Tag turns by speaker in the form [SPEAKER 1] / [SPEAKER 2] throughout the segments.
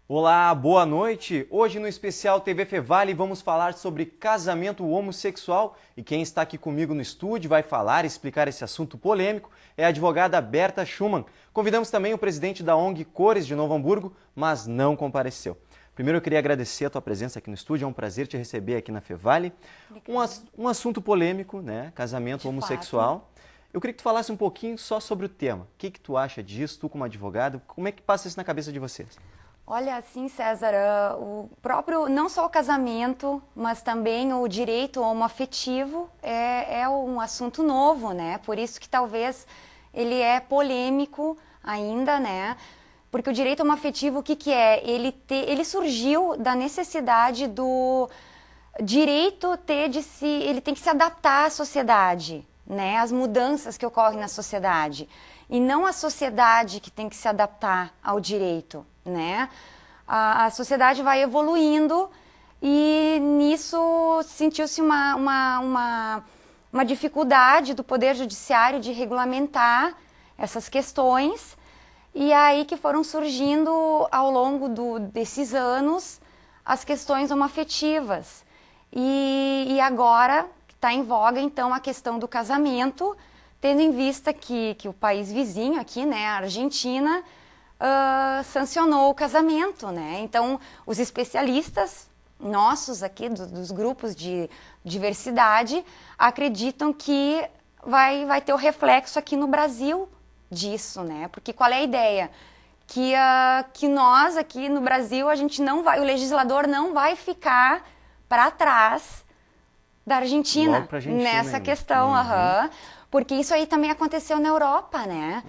[SPEAKER 1] Olá, boa noite! Hoje no especial TV Fevale vamos falar sobre casamento homossexual e quem está aqui comigo no estúdio vai falar e explicar esse assunto polêmico é a advogada Berta Schumann. Convidamos também o presidente da ONG Cores de Novo Hamburgo, mas não compareceu. Primeiro eu queria agradecer a tua presença aqui no estúdio, é um prazer te receber aqui na Fevale. Um assunto polêmico, né? Casamento homossexual. Eu queria que tu falasse um pouquinho só sobre o tema. O que tu acha disso, tu como advogado, como é que passa isso na cabeça de vocês?
[SPEAKER 2] Olha, assim, César, o próprio, não só o casamento, mas também o direito homoafetivo é um assunto novo, né? Por isso que talvez ele é polêmico ainda, né? Porque o direito homoafetivo, o que que é? Ele surgiu da necessidade do direito ele tem que se adaptar à sociedade, né? Às mudanças que ocorrem na sociedade. E não a sociedade que tem que se adaptar ao direito, né? A sociedade vai evoluindo e nisso sentiu-se uma dificuldade do Poder Judiciário de regulamentar essas questões e aí que foram surgindo ao longo desses anos as questões homoafetivas. E agora está em voga então a questão do casamento, tendo em vista que o país vizinho aqui, né, a Argentina, sancionou o casamento, né? Então, os especialistas nossos aqui, dos grupos de diversidade, acreditam que vai ter o reflexo aqui no Brasil disso, né? Porque qual é a ideia? Que nós aqui no Brasil, o legislador não vai ficar para trás da Argentina, nessa questão, porque isso aí também aconteceu na Europa, né?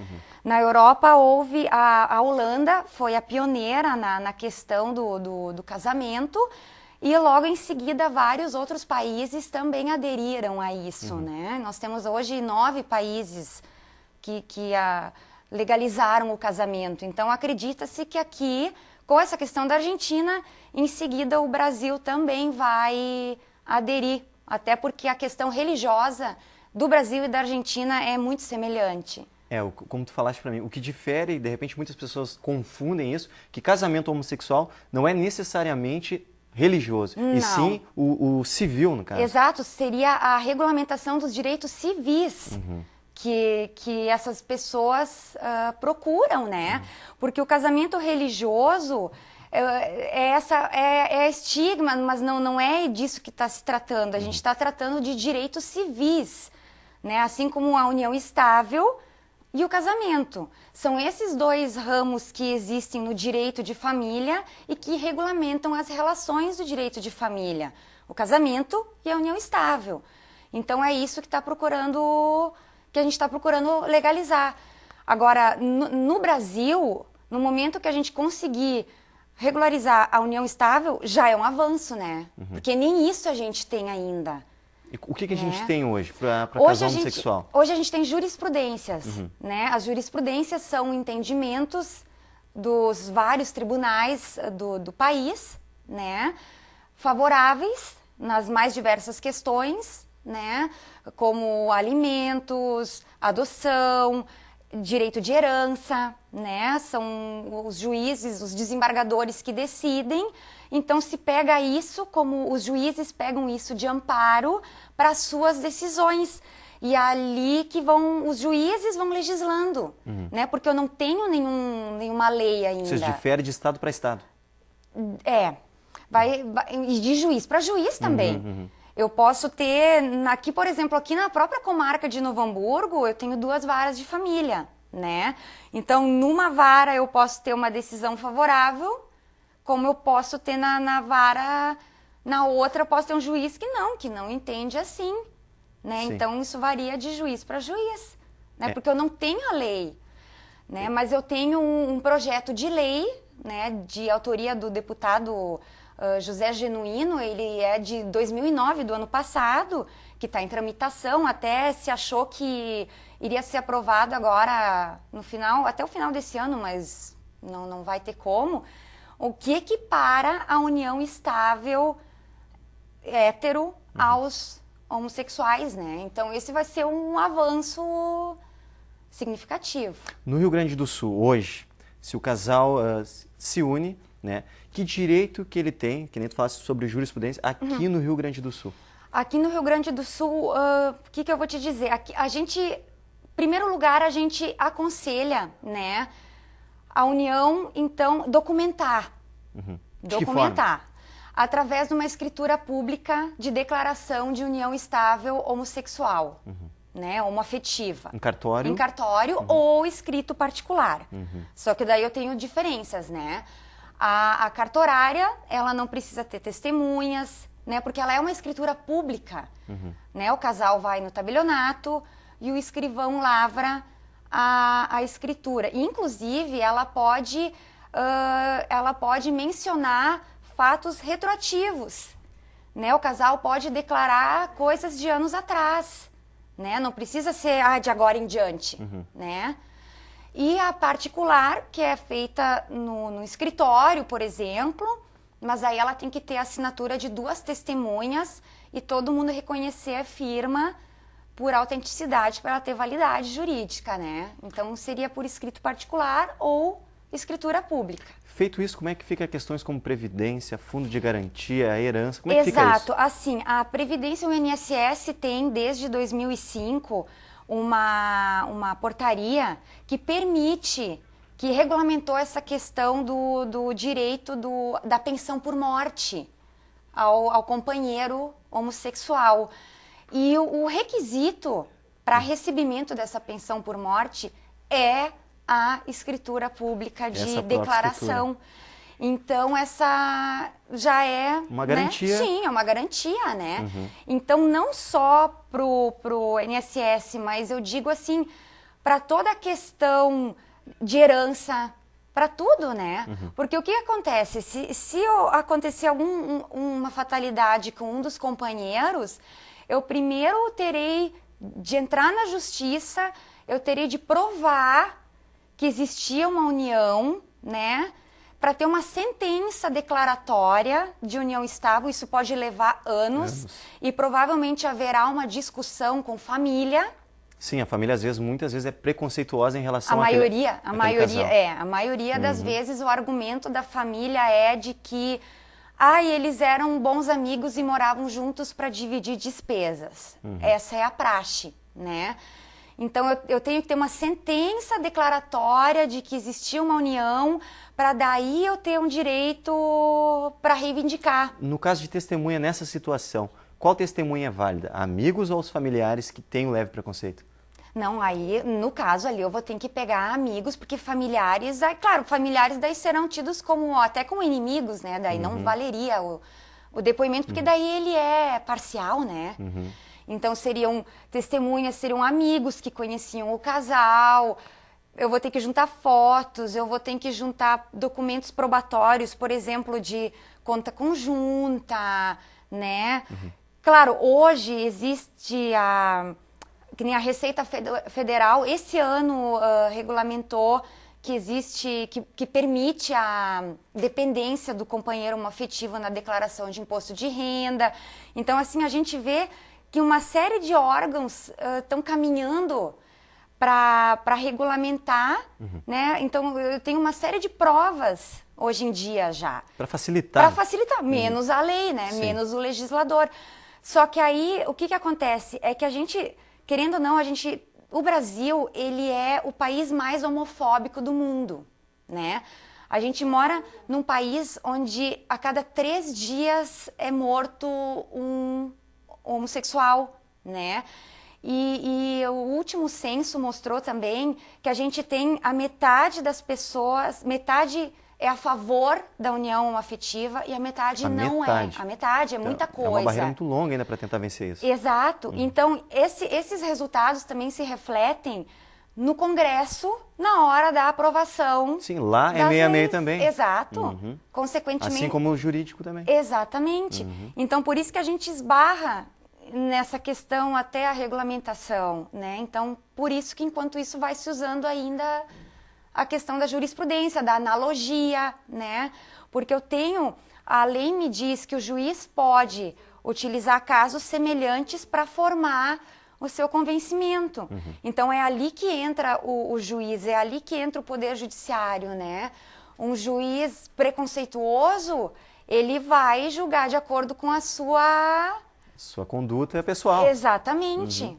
[SPEAKER 2] Na Europa houve, a Holanda foi a pioneira na questão do casamento e logo em seguida vários outros países também aderiram a isso, né? Nós temos hoje 9 países que legalizaram o casamento, então acredita-se que aqui, com essa questão da Argentina, em seguida o Brasil também vai aderir, até porque a questão religiosa do Brasil e da Argentina é muito semelhante.
[SPEAKER 1] Como tu falaste para mim, o que difere, e de repente muitas pessoas confundem isso, que casamento homossexual não é necessariamente religioso,
[SPEAKER 2] não.
[SPEAKER 1] E sim o civil, no caso.
[SPEAKER 2] Exato, seria a regulamentação dos direitos civis que essas pessoas procuram, né? Porque o casamento religioso é estigma, mas não é disso que está se tratando. A gente está tratando de direitos civis, né? Assim como a união estável e o casamento. São esses dois ramos que existem no direito de família e que regulamentam as relações do direito de família. O casamento e a união estável. Então é isso que a gente está procurando legalizar. Agora, no Brasil, no momento que a gente conseguir regularizar a união estável, já é um avanço, né? Porque nem isso a gente tem ainda.
[SPEAKER 1] E o que a gente tem hoje para casal homossexual?
[SPEAKER 2] Hoje a gente tem jurisprudências, né? As jurisprudências são entendimentos dos vários tribunais do país, né? Favoráveis nas mais diversas questões, né? Como alimentos, adoção, direito de herança, né? São os juízes, os desembargadores que decidem. Então se pega isso como os juízes pegam isso de amparo para as suas decisões. E é ali que os juízes vão legislando, né? Porque eu não tenho nenhuma lei ainda.
[SPEAKER 1] Ou seja, difere de estado para estado.
[SPEAKER 2] E de juiz para juiz também. Eu posso ter, aqui, por exemplo, aqui na própria comarca de Novo Hamburgo, eu tenho 2 varas de família, né? Então, numa vara eu posso ter uma decisão favorável, como eu posso ter na vara, na outra eu posso ter um juiz que não entende assim, né?
[SPEAKER 1] Sim.
[SPEAKER 2] Então, isso varia de juiz para juiz, né? Porque eu não tenho a lei, né? Mas eu tenho um projeto de lei, né? De autoria do deputado José Genuíno, ele é de 2009, do ano passado, que está em tramitação, até se achou que iria ser aprovado agora até o final desse ano, mas não vai ter como. O que equipara a união estável hétero aos homossexuais, né? Então esse vai ser um avanço significativo.
[SPEAKER 1] No Rio Grande do Sul, hoje, se o casal se une, né? Que direito que ele tem, que nem tu fala sobre jurisprudência, aqui no Rio Grande do Sul?
[SPEAKER 2] Aqui no Rio Grande do Sul, o que eu vou te dizer? Aqui, em primeiro lugar, a gente aconselha, né, a União, então, documentar.
[SPEAKER 1] De que forma?
[SPEAKER 2] Através de uma escritura pública de declaração de união estável homossexual, né, homoafetiva.
[SPEAKER 1] Em cartório?
[SPEAKER 2] Em cartório ou escrito particular. Só que daí eu tenho diferenças, né? A cartorária, ela não precisa ter testemunhas, né, porque ela é uma escritura pública, né? O casal vai no tabelionato e o escrivão lavra a escritura. Inclusive, ela pode mencionar fatos retroativos, né? O casal pode declarar coisas de anos atrás, né? Não precisa ser de agora em diante, né? E a particular, que é feita no escritório, por exemplo, mas aí ela tem que ter a assinatura de 2 testemunhas e todo mundo reconhecer a firma por autenticidade para ela ter validade jurídica, né? Então seria por escrito particular ou escritura pública.
[SPEAKER 1] Feito isso, como é que fica questões como previdência, fundo de garantia, herança? Como é que fica isso?
[SPEAKER 2] Exato. Assim, a Previdência, o INSS tem desde 2005 uma portaria que permite, que regulamentou essa questão do direito da pensão por morte ao companheiro homossexual. E o requisito para recebimento dessa pensão por morte é a escritura pública de declaração. Então, essa já é...
[SPEAKER 1] Uma garantia.
[SPEAKER 2] Né? Sim, é uma garantia, né? Então, não só pro INSS, mas eu digo assim, para toda a questão de herança, para tudo, né? Porque o que acontece? Se acontecer uma fatalidade com um dos companheiros, eu primeiro terei de entrar na justiça, eu terei de provar que existia uma união, né, para ter uma sentença declaratória de união estável. Isso pode levar anos e provavelmente haverá uma discussão com família.
[SPEAKER 1] Sim, a família muitas vezes é preconceituosa em relação
[SPEAKER 2] a maioria das
[SPEAKER 1] Uhum.
[SPEAKER 2] vezes o argumento da família é de que eles eram bons amigos e moravam juntos para dividir despesas. Essa é a praxe, né? Então, eu tenho que ter uma sentença declaratória de que existia uma união para daí eu ter um direito para reivindicar.
[SPEAKER 1] No caso de testemunha nessa situação, qual testemunha é válida? Amigos ou os familiares que têm o leve preconceito?
[SPEAKER 2] Não, aí, no caso ali, eu vou ter que pegar amigos, porque familiares, claro, familiares daí serão tidos como, até como inimigos, né? Daí não valeria o depoimento, porque daí ele é parcial, né? Então, seriam testemunhas, seriam amigos que conheciam o casal. Eu vou ter que juntar fotos, eu vou ter que juntar documentos probatórios, por exemplo, de conta conjunta, né? Claro, hoje existe que nem a Receita Federal, esse ano regulamentou que existe, que permite a dependência do companheiro homoafetivo na declaração de imposto de renda. Então, assim, a gente vê que uma série de órgãos estão caminhando para regulamentar, né? Então, eu tenho uma série de provas hoje em dia já.
[SPEAKER 1] Para facilitar.
[SPEAKER 2] Para facilitar, menos a lei, né?
[SPEAKER 1] Sim.
[SPEAKER 2] Menos o legislador. Só que aí, o que acontece? É que a gente, querendo ou não, o Brasil, ele é o país mais homofóbico do mundo, né? A gente mora num país onde a cada 3 dias é morto um homossexual, né? E o último censo mostrou também que a gente tem a metade das pessoas, metade é a favor da união homoafetiva e a metade não é. A metade é muita coisa.
[SPEAKER 1] É uma barreira muito longa ainda para tentar vencer isso.
[SPEAKER 2] Exato. Então, esses resultados também se refletem no Congresso na hora da aprovação.
[SPEAKER 1] Sim, lá é meio a meio também.
[SPEAKER 2] Exato. Consequentemente.
[SPEAKER 1] Assim como o jurídico também.
[SPEAKER 2] Exatamente. Então, por isso que a gente esbarra nessa questão até a regulamentação, né? Então, por isso que enquanto isso vai se usando ainda a questão da jurisprudência, da analogia, né? Porque a lei me diz que o juiz pode utilizar casos semelhantes para formar o seu convencimento. Então, é ali que entra o juiz, é ali que entra o poder judiciário, né? Um juiz preconceituoso, ele vai julgar de acordo com a sua
[SPEAKER 1] Sua conduta é pessoal.
[SPEAKER 2] Exatamente.